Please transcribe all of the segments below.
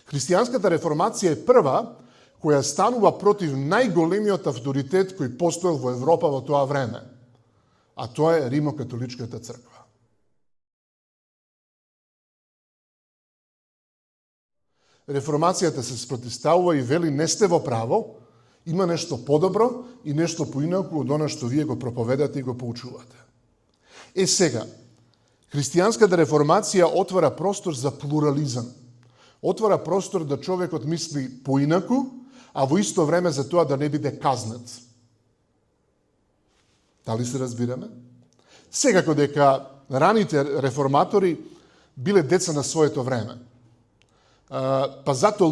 Христијанската реформација е прва која станува против најголемиот авторитет кој постоел во Европа во тоа време, а тоа е Римокатоличката црква. Реформацијата се спротивставува и вели не сте во право, има нешто подобро и нешто поинаку од она што вие го проповедате и го поучувате. Сега, христијанската реформација отвара простор за плурализам. Отвара простор да човекот мисли поинаку, а во исто време за тоа да не биде казнет. Дали се разбираме? Секако дека раните реформатори биле деца на своето време. Па затоа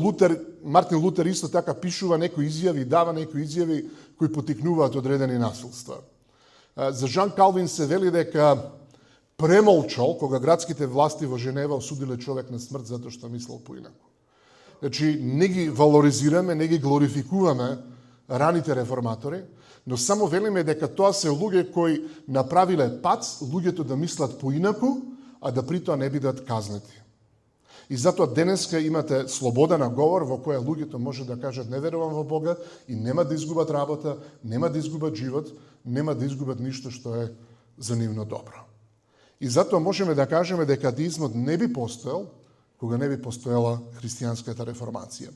Мартин Лутер исто така пишува некои изјави, дава некои изјави кои потикнуваат одредени насилства. За Жан Калвин се вели дека премолчал кога градските власти во Женева осудиле човек на смрт затоа што мислел поинаку. Значи, не ги валоризираме, не ги глорификуваме раните реформатори, но само велиме дека тоа се луѓе кои направиле пат луѓето да мислат поинаку, а да при тоа не бидат казнети. И затоа денеска имате слобода на говор во која луѓето може да кажат не верувам во Бога и нема да изгубат работа, нема да изгубат живот, нема да изгубат ништо што е за нивно добро. И затоа можеме да кажеме дека атеизмот не би постоел кога не би постоела христијанската реформација.